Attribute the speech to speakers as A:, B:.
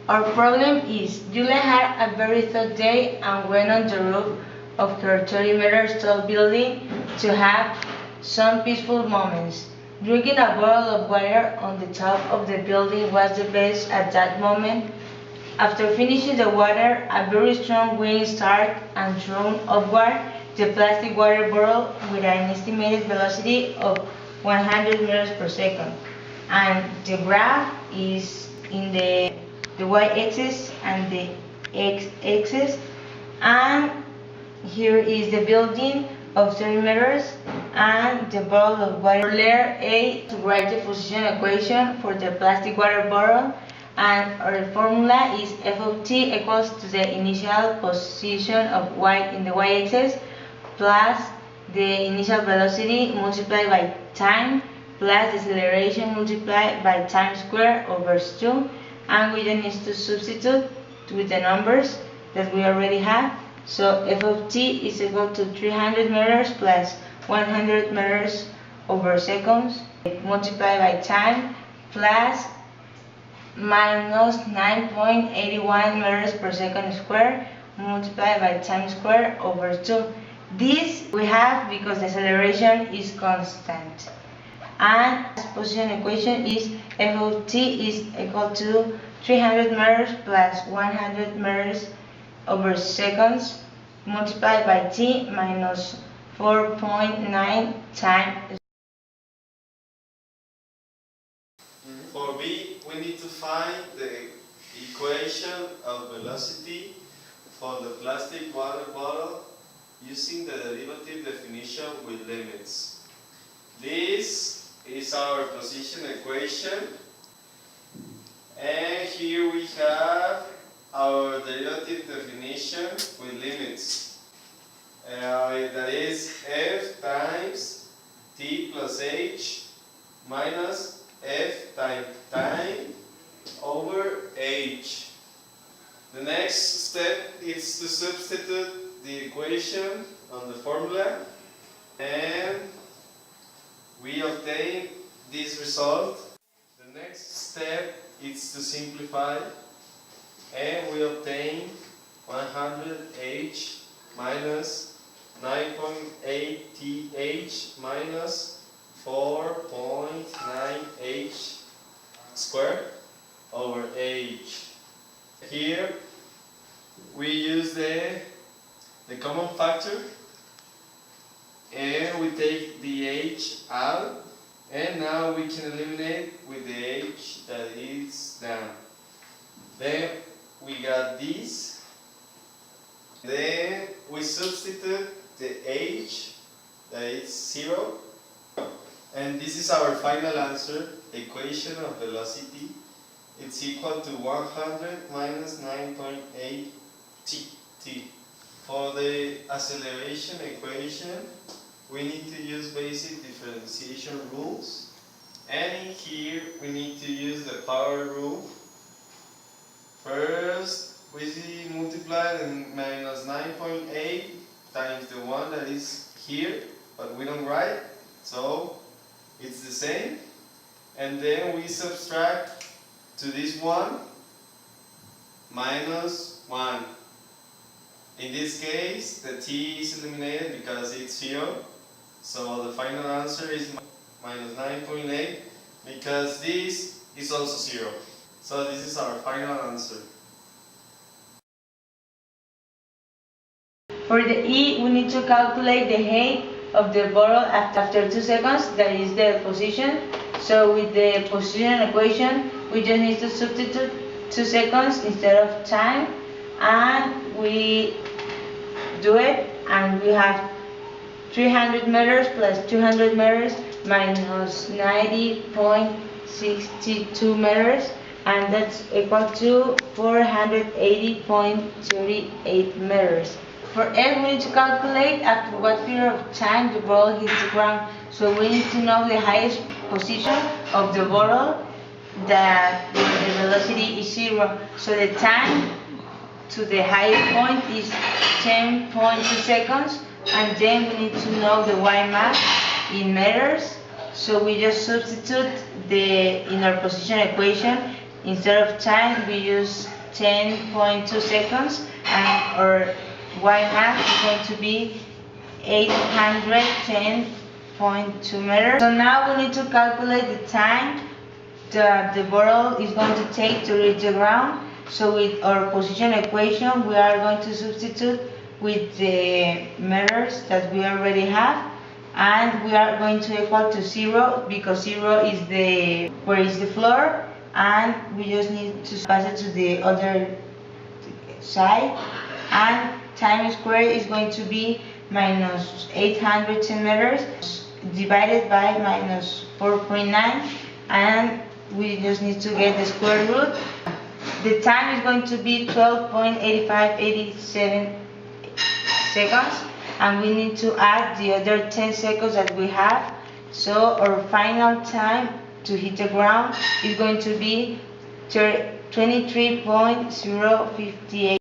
A: Our problem is Julia had a very hot day and went on the roof of her 30-meter tall building to have some peaceful moments. Drinking a bottle of water on the top of the building was the best at that moment. After finishing the water, a very strong wind started and thrown upward the plastic water bottle with an estimated velocity of 100 meters per second. And the graph is in the y-axis and the x-axis, and here is the building of 30 meters and the bottle of water. For layer A, to write the position equation for the plastic water bottle, and our formula is f of t equals to the initial position of y in the y-axis plus the initial velocity multiplied by time plus the acceleration multiplied by time squared over 2, and we just need to substitute with the numbers that we already have. So f of t is equal to 300 meters plus 100 meters over seconds multiplied by time plus minus 9.81 meters per second squared multiplied by time squared over 2. This we have because the acceleration is constant. And the position equation is f of t is equal to 300 meters plus 100 meters over seconds multiplied by t minus 4.9 times.
B: For B, we need to find the equation of velocity for the plastic water bottle using the derivative definition with limits. This is our position equation, and here we have our derivative definition with limits. That is f times t plus h minus f times time over h. The next step is to substitute the equation on the formula, and we obtain this result. The next step is to simplify, and we obtain 100h minus 9.8th minus 4.9h squared over h. Here we use the common factor, and we take the h out, and now we can eliminate with the h that is down. Then we got this. Then we substitute the h, that is 0, and this is our final answer, equation of velocity. It's equal to 100 minus 9.8 t. For the acceleration equation, we need to use basic differentiation rules, and in here we need to use the power rule. First, we multiply the minus 9.8 times the one that is here, but we don't write, so it's the same. And then we subtract to this one minus 1. In this case, the t is eliminated because it's 0, so the final answer is minus 9.8 because this is also 0. So this is our final answer.
A: For the E, we need to calculate the height of the bottle after 2 seconds, that is the position. So with the position equation, we just need to substitute 2 seconds instead of time, and we do it, and we have 300 meters plus 200 meters minus 90.62 meters, and that's equal to 480.38 meters. For F, we need to calculate after what period of time the bottle hits the ground. So we need to know the highest position of the bottle, that the velocity is 0. So the time to the highest point is 10.2 seconds, and then we need to know the y max in meters. So we just substitute in our position equation, instead of time we use 10.2 seconds, and our y max is going to be 810.2 meters. So now we need to calculate the time that the bottle is going to take to reach the ground. So with our position equation, we are going to substitute with the meters that we already have, and we are going to equal to 0 because 0 is where is the floor, and we just need to pass it to the other side, and time squared is going to be minus 810 meters divided by minus 4.9, and we just need to get the square root. The time is going to be 12.8587 seconds, and we need to add the other 10 seconds that we have. So our final time to hit the ground is going to be 23.058